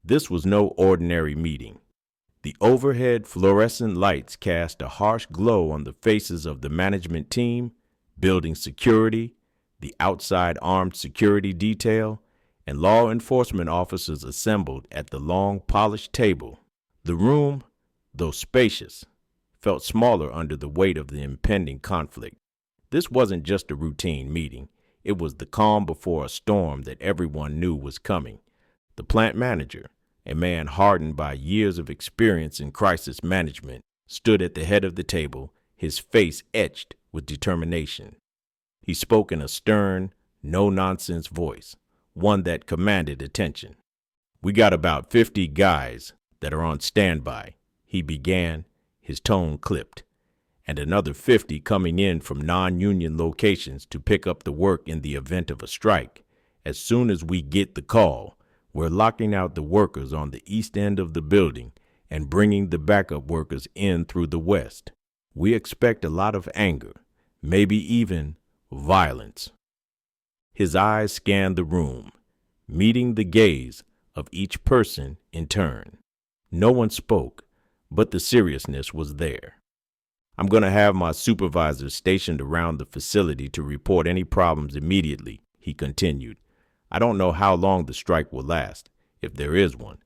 This was no ordinary meeting. The overhead fluorescent lights cast a harsh glow on the faces of the management team, building security, the outside armed security detail, and law enforcement officers assembled at the long polished table. The room, though spacious, felt smaller under the weight of the impending conflict. This wasn't just a routine meeting. It was the calm before a storm that everyone knew was coming. The plant manager, a man hardened by years of experience in crisis management, stood at the head of the table, his face etched with determination. He spoke in a stern, no-nonsense voice, one that commanded attention. "We got about 50 guys that are on standby," he began, his tone clipped, "and another 50 coming in from non-union locations to pick up the work in the event of a strike. As soon as we get the call, we're locking out the workers on the east end of the building and bringing the backup workers in through the west. We expect a lot of anger, maybe even violence." His eyes scanned the room, meeting the gaze of each person in turn. No one spoke, but the seriousness was there. "I'm going to have my supervisors stationed around the facility to report any problems immediately," he continued. "I don't know how long the strike will last, if there is one,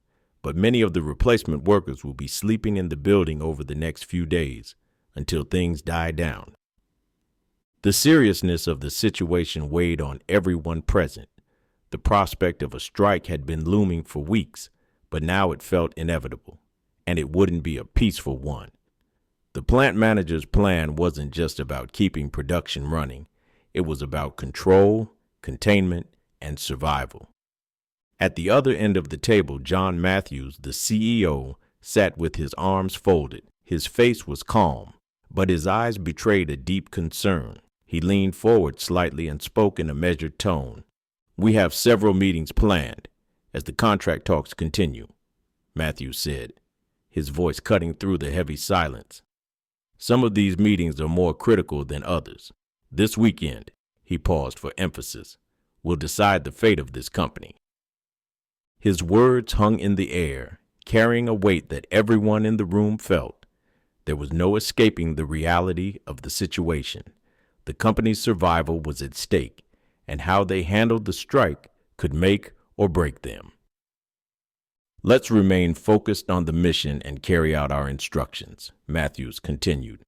but many of the replacement workers will be sleeping in the building over the next few days until things die down." The seriousness of the situation weighed on everyone present. The prospect of a strike had been looming for weeks, but now it felt inevitable, and it wouldn't be a peaceful one. The plant manager's plan wasn't just about keeping production running. It was about control, containment, and survival. At the other end of the table, John Matthews, the CEO, sat with his arms folded. His face was calm, but his eyes betrayed a deep concern. He leaned forward slightly and spoke in a measured tone. "We have several meetings planned as the contract talks continue," Matthews said, his voice cutting through the heavy silence. "Some of these meetings are more critical than others. This weekend," he paused for emphasis, "will decide the fate of this company." His words hung in the air, carrying a weight that everyone in the room felt. There was no escaping the reality of the situation. The company's survival was at stake, and how they handled the strike could make or break them. "Let's remain focused on the mission and carry out our instructions," Matthews continued.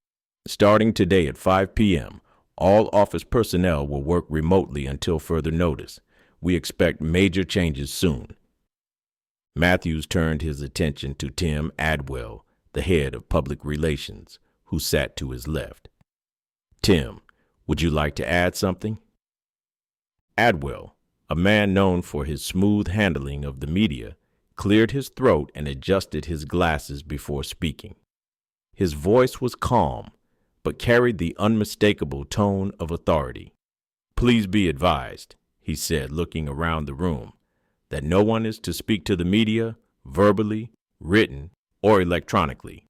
"Starting today at 5 p.m., all office personnel will work remotely until further notice. We expect major changes soon." Matthews turned his attention to Tim Adwell, the head of public relations, who sat to his left. "Tim, would you like to add something?" Adwell, a man known for his smooth handling of the media, cleared his throat and adjusted his glasses before speaking. His voice was calm, but carried the unmistakable tone of authority. "Please be advised," he said, looking around the room, "that no one is to speak to the media, verbally, written, or electronically.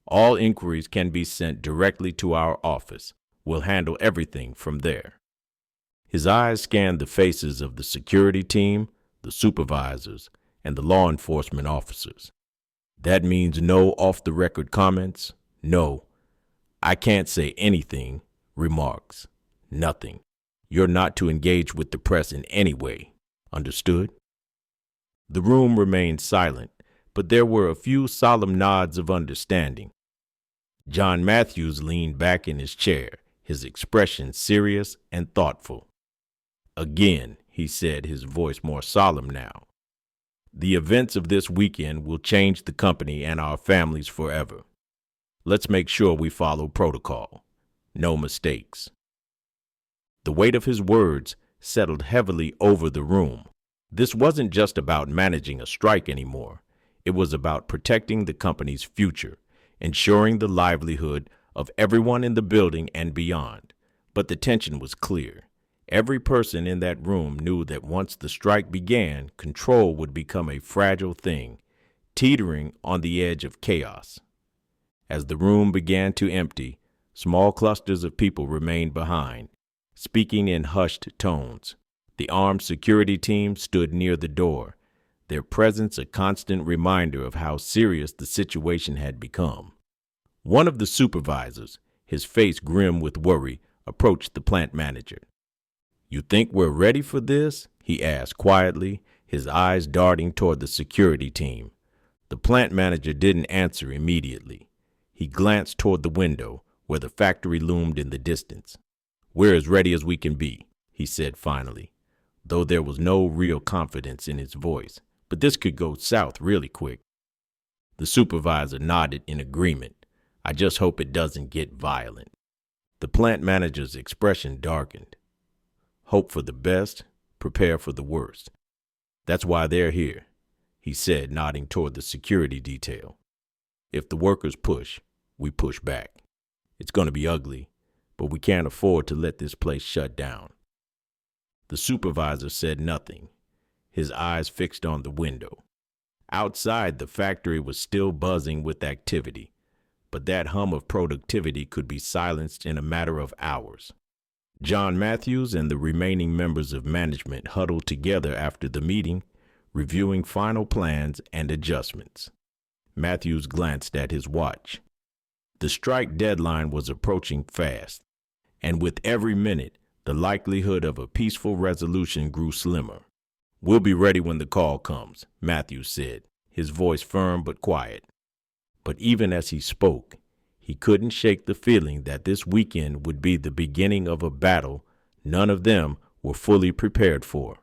All inquiries can be sent directly to our office. We'll handle everything from there." His eyes scanned the faces of the security team, the supervisors, and the law enforcement officers. "That means no off-the-record comments? No, I can't say anything, remarks, nothing. You're not to engage with the press in any way. Understood?" The room remained silent, but there were a few solemn nods of understanding. John Matthews leaned back in his chair, his expression serious and thoughtful. "Again," he said, his voice more solemn now, "the events of this weekend will change the company and our families forever. Let's make sure we follow protocol. No mistakes." The weight of his words settled heavily over the room. This wasn't just about managing a strike anymore. It was about protecting the company's future, ensuring the livelihood of everyone in the building and beyond. But the tension was clear. Every person in that room knew that once the strike began, control would become a fragile thing, teetering on the edge of chaos. As the room began to empty, small clusters of people remained behind, speaking in hushed tones. The armed security team stood near the door, their presence a constant reminder of how serious the situation had become. One of the supervisors, his face grim with worry, approached the plant manager. "You think we're ready for this?" he asked quietly, his eyes darting toward the security team. The plant manager didn't answer immediately. He glanced toward the window, where the factory loomed in the distance. "We're as ready as we can be," he said finally, though there was no real confidence in his voice. But this could go south really quick. The supervisor nodded in agreement. "I just hope it doesn't get violent." The plant manager's expression darkened. "Hope for the best, prepare for the worst. That's why they're here," he said, nodding toward the security detail. "If the workers push, we push back. It's going to be ugly, but we can't afford to let this place shut down." The supervisor said nothing, his eyes fixed on the window. Outside, the factory was still buzzing with activity, but that hum of productivity could be silenced in a matter of hours. John Matthews and the remaining members of management huddled together after the meeting, reviewing final plans and adjustments. Matthews glanced at his watch. The strike deadline was approaching fast, and with every minute, the likelihood of a peaceful resolution grew slimmer. "We'll be ready when the call comes," Matthews said, his voice firm but quiet. But even as he spoke, he couldn't shake the feeling that this weekend would be the beginning of a battle none of them were fully prepared for.